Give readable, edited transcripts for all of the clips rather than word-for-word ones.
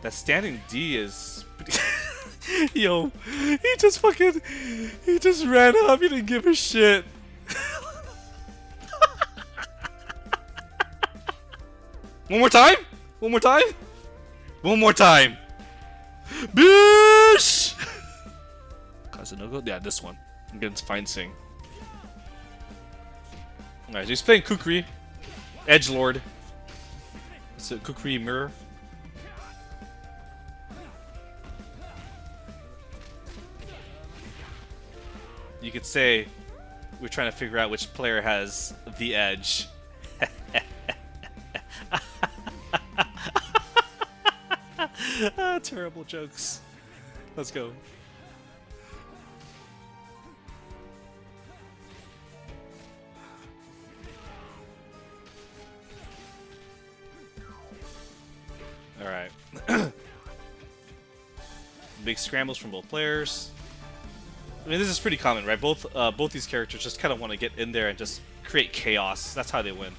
That standing D is pretty Yo, he just ran up, he didn't give a shit. One more time? One more time? One more time. Bish! Kazunoko? Yeah, this one. Against Fine Sing. Alright, so he's playing Kukri. Edgelord. It's a Kukri mirror. You could say we're trying to figure out which player has the edge. Terrible jokes. Let's go. Alright. Big scrambles from both players. I mean, this is pretty common, right? Both these characters just kind of want to get in there and just create chaos. That's how they win.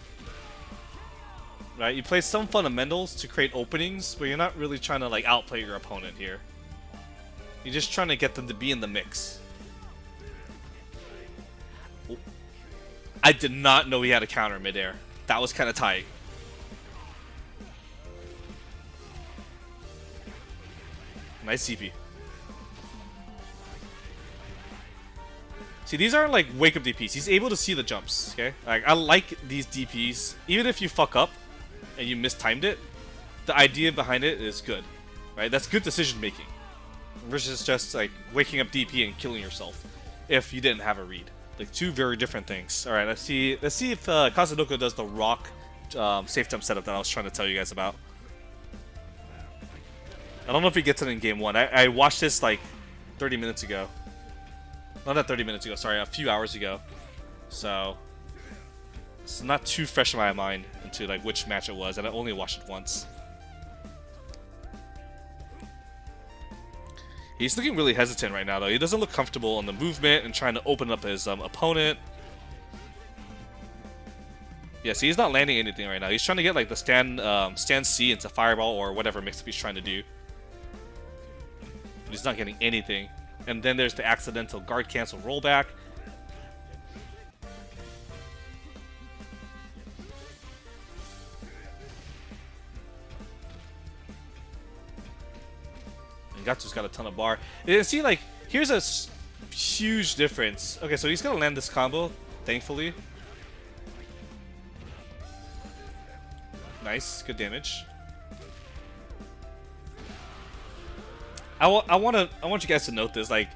Right? You play some fundamentals to create openings, but you're not really trying to like outplay your opponent here. You're just trying to get them to be in the mix. I did not know he had a counter midair. That was kind of tight. Nice CP. See, these aren't like wake up DPs. He's able to see the jumps, okay? Like, I like these DPs. Even if you fuck up and you mistimed it, the idea behind it is good, right? That's good decision making versus just like waking up DP and killing yourself if you didn't have a read. Like, two very different things. All right, let's see if Kazunoko does the rock safe jump setup that I was trying to tell you guys about. I don't know if he gets it in game one. I watched this like 30 minutes ago. Not 30 minutes ago, sorry, a few hours ago. So it's not too fresh in my mind into like which match it was, and I only watched it once. He's looking really hesitant right now, though. He doesn't look comfortable on the movement and trying to open up his opponent. Yeah, see, he's not landing anything right now. He's trying to get like the stand C into fireball or whatever mix-up he's trying to do. But he's not getting anything. And then there's the accidental guard cancel rollback. And Gatsu's got a ton of bar. And see, like, here's a huge difference. Okay, so he's gonna land this combo, thankfully. Nice, good damage. I want you guys to note this. Like,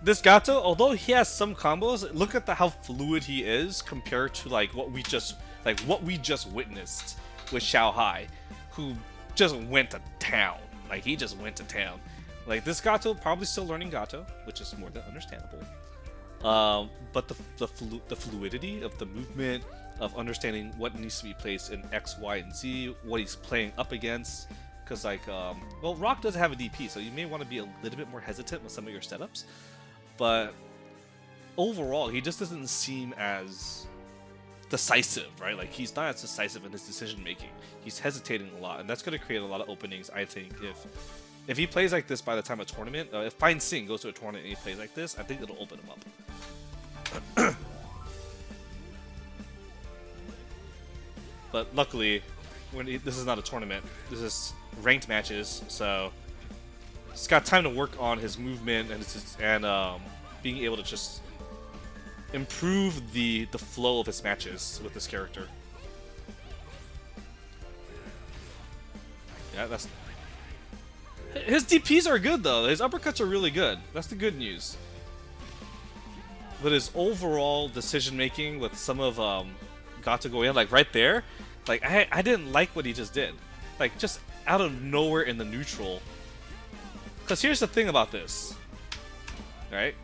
this Gato, although he has some combos, look at how fluid he is compared to like what we just witnessed with Xiao Hai, who just went to town. Like, he just went to town. Like, this Gato probably still learning Gato, which is more than understandable. But the fluidity of the movement, of understanding what needs to be placed in X, Y, and Z, what he's playing up against. Because, like, well, Rock does have a DP, so you may want to be a little bit more hesitant with some of your setups. But overall, he just doesn't seem as decisive, right? Like, he's not as decisive in his decision making. He's hesitating a lot, and that's going to create a lot of openings, I think. If he plays like this by the time of tournament, if Fine Sing goes to a tournament and he plays like this, I think it'll open him up. But luckily, this is not a tournament. This is ranked matches, so he's got time to work on his movement and being able to just improve the flow of his matches with this character. Yeah, that's. His DPs are good though. His uppercuts are really good. That's the good news. But his overall decision making with some of Gato going in, like right there, like I didn't like what he just did. Like, just out of nowhere in the neutral. Because here's the thing about this. Right?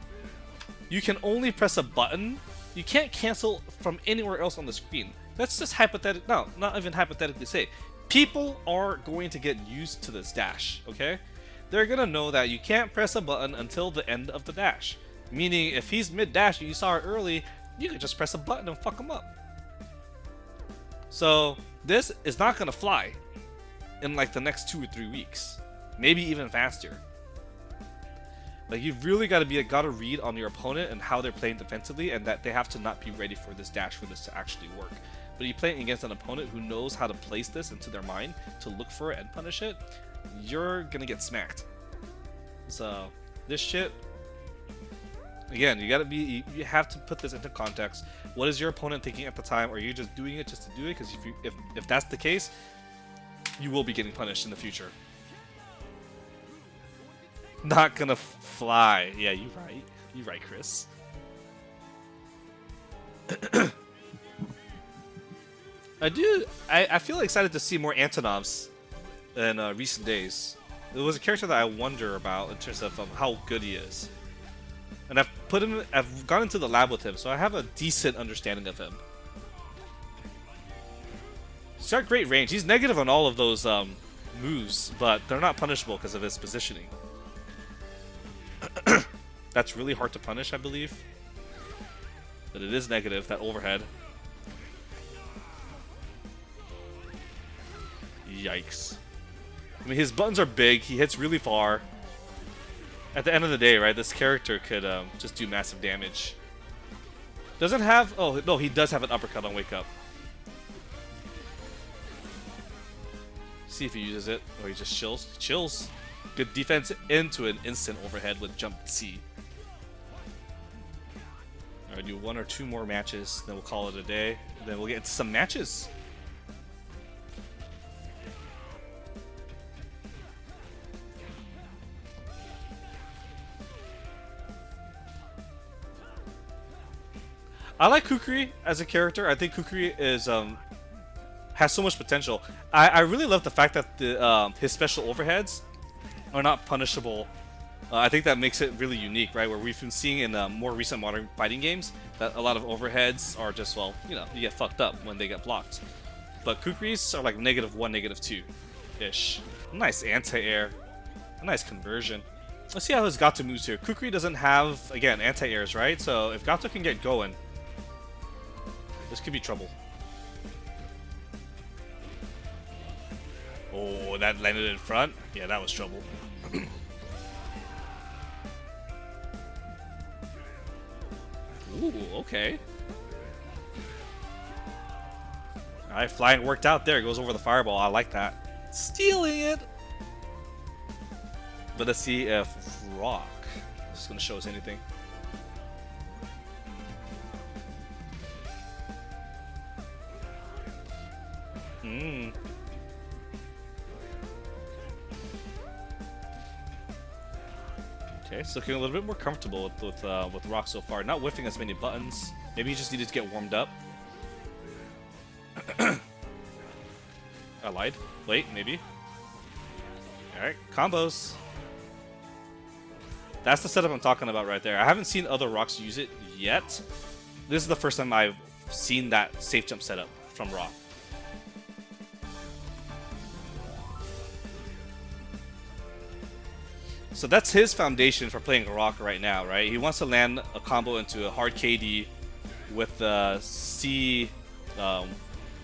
You can only press a button. You can't cancel from anywhere else on the screen. Let's just hypothetically, no, not even hypothetically say. People are going to get used to this dash, okay? They're going to know that you can't press a button until the end of the dash. Meaning, if he's mid-dash and you saw it early, you can just press a button and fuck him up. So, this is not going to fly in like the next 2 or 3 weeks. maybe even faster. Like, you've really got to read on your opponent and how they're playing defensively, and that they have to not be ready for this dash for this to actually work. But you play against an opponent who knows how to place this into their mind to look for it and punish it, you're gonna get smacked. So this shit, again, you have to put this into context. What is your opponent thinking at the time? Or are you just doing it just to do it? Because if that's the case, you will be getting punished in the future. Not gonna fly. Yeah, you're right. You're right, Chris. I feel excited to see more Antonovs in recent days. It was a character that I wonder about in terms of how good he is. And I've gone into the lab with him, so I have a decent understanding of him. He's got great range. He's negative on all of those moves, but they're not punishable because of his positioning. That's really hard to punish, I believe. But it is negative, that overhead. Yikes. I mean, his buttons are big, he hits really far. At the end of the day, right, this character could just do massive damage. Doesn't have... Oh, no, he does have an uppercut on Wake Up. See if he uses it. Or he just chills. Chills. Good defense into an instant overhead with jump C. Alright, do 1 or 2 more matches, then we'll call it a day. Then we'll get into some matches. I like Kukri as a character. I think Kukri is has so much potential. I really love the fact that his special overheads are not punishable. I think that makes it really unique, right? Where we've been seeing in more recent modern fighting games that a lot of overheads are just, well, you know, you get fucked up when they get blocked. But Kukri's are like -1, -2-ish. Nice anti-air. A nice conversion. Let's see how his Gato moves here. Kukri doesn't have, again, anti-airs, right? So if Gato can get going, this could be trouble. Oh, that landed in front? Yeah, that was trouble. Ooh, okay. Alright, flying worked out there. Goes over the fireball. I like that. Stealing it! But let's see if Rock is going to show us anything. Okay, it's looking a little bit more comfortable with Rock so far. Not whiffing as many buttons. Maybe he just needed to get warmed up. I lied. Wait, maybe. Alright, combos. That's the setup I'm talking about right there. I haven't seen other Rocks use it yet. This is the first time I've seen that safe jump setup from Rock. So that's his foundation for playing Rock right now, right? He wants to land a combo into a hard KD with the C,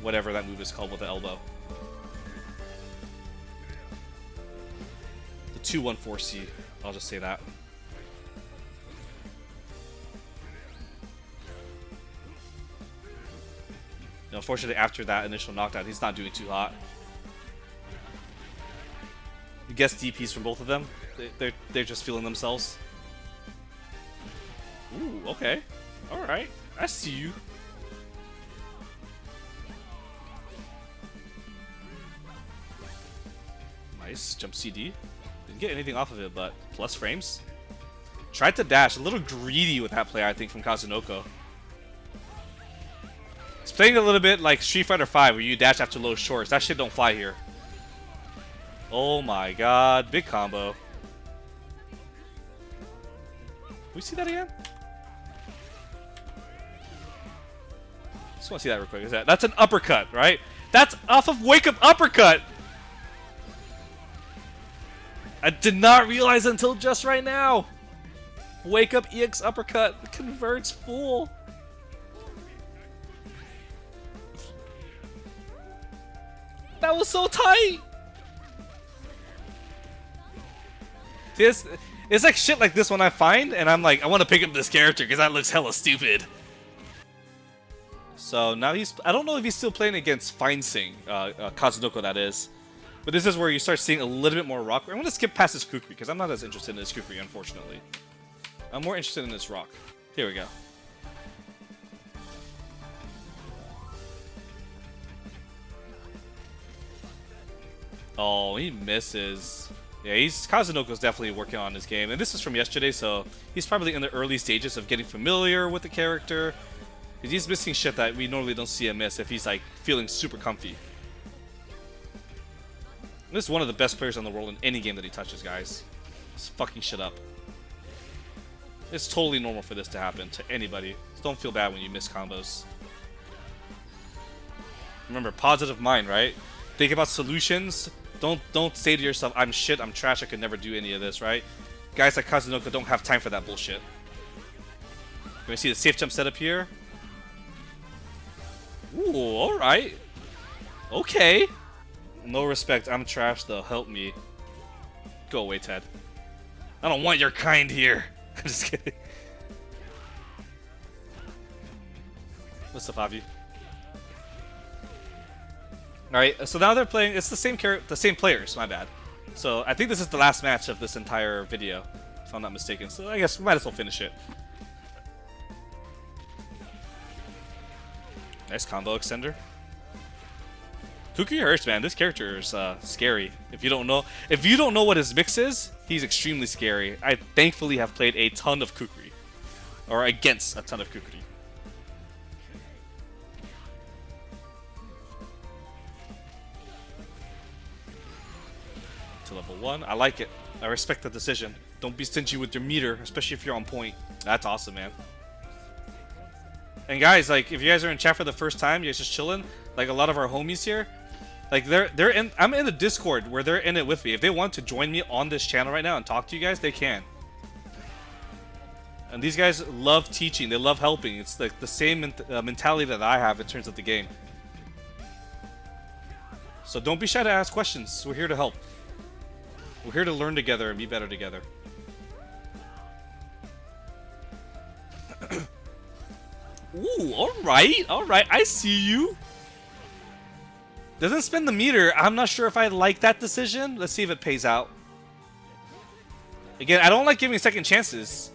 whatever that move is called with the elbow. The 2-1-4-C, I'll just say that. You know, unfortunately, after that initial knockdown, he's not doing too hot. You guess DPs from both of them? They're just feeling themselves. Ooh, okay. Alright. I see you. Nice. Jump CD. Didn't get anything off of it, but plus frames. Tried to dash. A little greedy with that play, I think, from Kazunoko. It's playing a little bit like Street Fighter V, where you dash after low shorts. That shit don't fly here. Oh my god. Big combo. Can we see that again? Just want to see that real quick. That's an uppercut, right? That's off of Wake Up uppercut! I did not realize until just right now. Wake Up EX uppercut converts full. That was so tight! this, it's like shit like this when I find, and I'm like, I want to pick up this character because that looks hella stupid. So now he's, I don't know if he's still playing against Feinsing, Kazunoko that is. But this is where you start seeing a little bit more rock. I'm going to skip past this Kukri because I'm not as interested in this Kukri, unfortunately. I'm more interested in this rock. Here we go. Oh, he misses. Yeah, Kazunoko's definitely working on his game. And this is from yesterday, so he's probably in the early stages of getting familiar with the character. Because he's missing shit that we normally don't see him miss if he's like feeling super comfy. This is one of the best players in the world in any game that he touches, guys. He's fucking shit up. It's totally normal for this to happen to anybody. So don't feel bad when you miss combos. Remember, positive mind, right? Think about solutions. Don't say to yourself, I'm shit, I'm trash, I could never do any of this, right? Guys like Kazunoko don't have time for that bullshit. You're gonna see the safe jump setup here. Ooh, alright. Okay. No respect, I'm trash though, help me. Go away, Ted. I don't want your kind here. I'm just kidding. What's up, Avi? Alright, so now they're playing, it's the same players, my bad. So I think this is the last match of this entire video, if I'm not mistaken. So I guess we might as well finish it. Nice combo extender. Kukri hurts, man. This character is scary. If you don't know what his mix is, he's extremely scary. I thankfully have played a ton of Kukri, or against a ton of Kukri. To level 1, I like it. I respect the decision. Don't be stingy with your meter, especially if you're on point. That's awesome, man. And guys, like, if you guys are in chat for the first time, you're just chilling. Like a lot of our homies here. Like they're in. I'm in the Discord where they're in it with me. If they want to join me on this channel right now and talk to you guys, they can. And these guys love teaching. They love helping. It's like the same mentality that I have in terms of the game. So don't be shy to ask questions. We're here to help. We're here to learn together and be better together. Ooh, alright, alright. I see you. Doesn't spend the meter. I'm not sure if I like that decision. Let's see if it pays out. Again, I don't like giving second chances.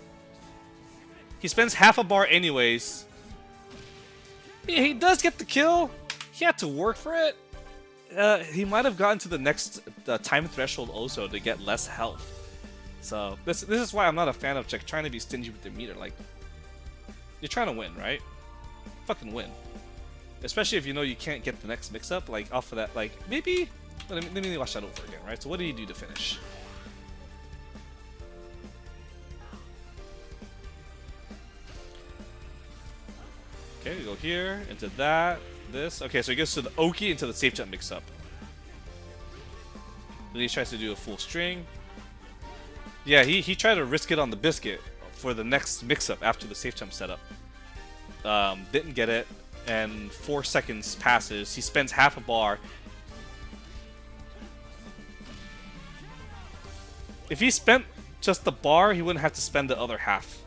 He spends half a bar anyways. Yeah, he does get the kill. He had to work for it. He might have gotten to the next time threshold also to get less health. So this is why I'm not a fan of trying to be stingy with the meter. Like, you're trying to win, right? Fucking win. Especially if you know you can't get the next mix-up, like, off of that, like, maybe... Let me watch that over again, right? So what do you do to finish? Okay, we go here, into that, this. Okay, so he goes to the Oki into the safe jump mix-up. Then he tries to do a full string. Yeah, he tried to risk it on the biscuit for the next mix-up after the safe jump setup. Didn't get it. And 4 seconds passes. He spends half a bar. If he spent just the bar, he wouldn't have to spend the other half.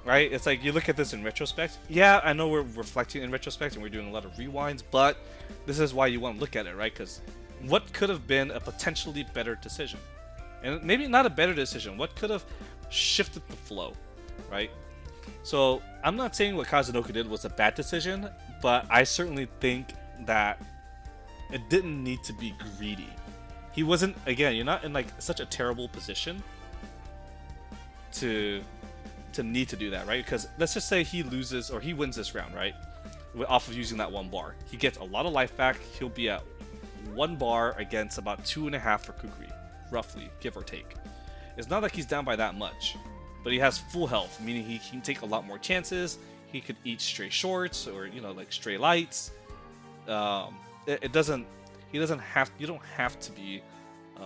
Right? It's like, you look at this in retrospect. Yeah, I know we're reflecting in retrospect and we're doing a lot of rewinds, but this is why you want to look at it, right? Because what could have been a potentially better decision? And maybe not a better decision. What could have shifted the flow, right? So, I'm not saying what Kazunoko did was a bad decision, but I certainly think that it didn't need to be greedy. He wasn't, again, you're not in like such a terrible position to need to do that, right? Because let's just say he loses or he wins this round, right? Off of using that 1 bar. He gets a lot of life back. He'll be at 1 bar against about 2.5 for Kukri, roughly, give or take. It's not like he's down by that much. But he has full health, meaning he can take a lot more chances. He could eat stray shorts or, you know, like stray lights. It doesn't. He doesn't have. You don't have to be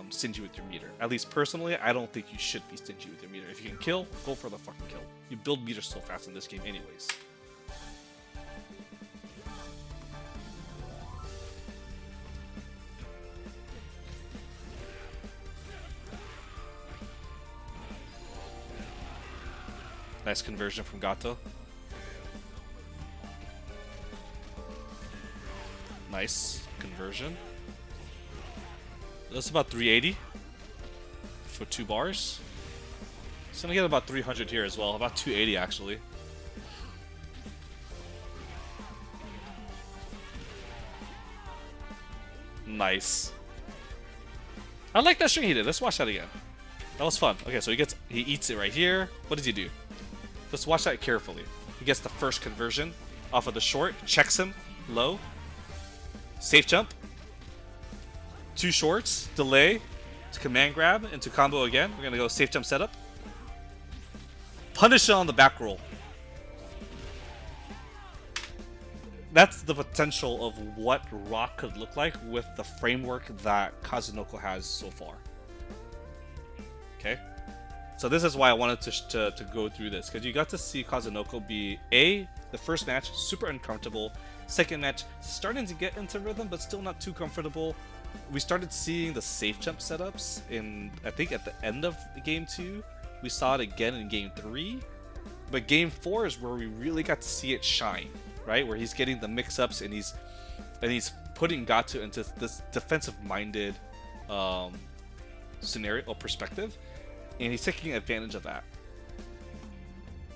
stingy with your meter. At least personally, I don't think you should be stingy with your meter. If you can kill, go for the fucking kill. You build meters so fast in this game, anyways. Nice conversion from Gato. Nice conversion. That's about 380 for 2 bars. It's gonna get about 300 here as well. About 280 actually. Nice. I like that string he did. Let's watch that again. That was fun. Okay, so he eats it right here. What does he do? Let's watch that carefully. He gets the first conversion off of the short, checks him low, safe jump, 2 shorts, delay to command grab into combo again. We're gonna go safe jump setup, punish it on the back roll. That's the potential of what Rock could look like with the framework that Kazunoko has so far. Okay, so this is why I wanted to go through this, because you got to see Kazunoko be the first match super uncomfortable, second match starting to get into rhythm but still not too comfortable. We started seeing the safe jump setups in, I think, at the end of game 2. We saw it again in game 3, but game 4 is where we really got to see it shine, right? Where he's getting the mix-ups and he's putting Gato into this defensive-minded scenario or perspective, and he's taking advantage of that.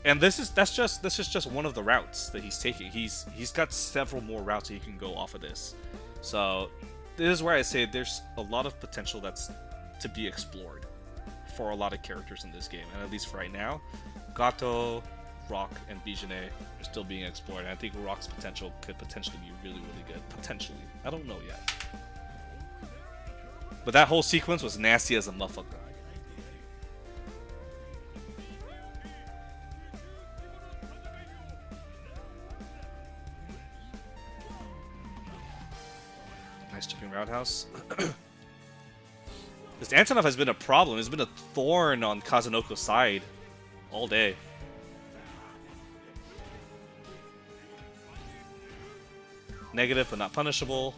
And this is just one of the routes that he's taking. He's got several more routes that he can go off of this. So this is where I say there's a lot of potential that's to be explored for a lot of characters in this game. And at least for right now, Gato, Rock, and Bijane are still being explored. And I think Rock's potential could potentially be really, really good. Potentially. I don't know yet. But that whole sequence was nasty as a motherfucker. Nice jumping roundhouse. This Antonov has been a problem. It's been a thorn on Kazunoko's side all day. Negative but not punishable.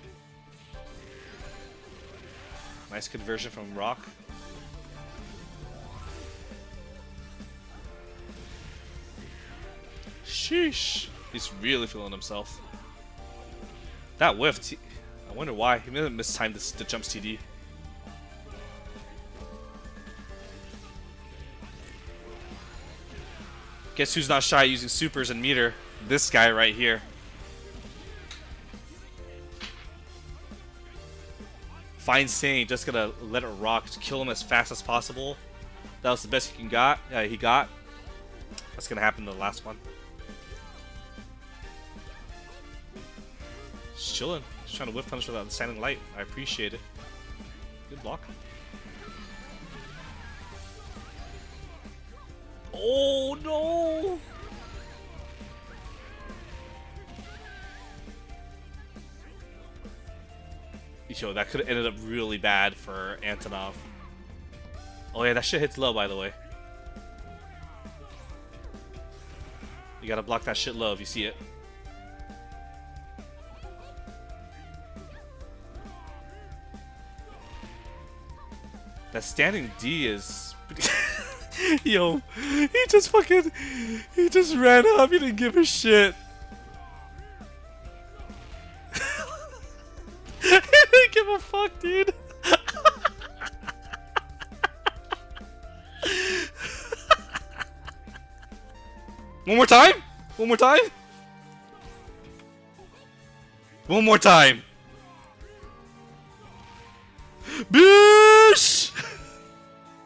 Nice conversion from Rock. Sheesh. He's really feeling himself. That whiffed. I wonder why. He may have mistimed the jump TD. Guess who's not shy using supers and meter? This guy right here. Fine saying, just gonna let it rock, just kill him as fast as possible. That was the best he got. That's gonna happen in the last one. Just chilling. Just trying to whiff punish without the standing light. I appreciate it. Good block. Oh no! Yo, that could have ended up really bad for Antonov. Oh yeah, that shit hits low, by the way. You gotta block that shit low if you see it. That standing D is... Yo, he just ran up, he didn't give a shit. He didn't give a fuck, dude. One more time? One more time? One more time. Boo!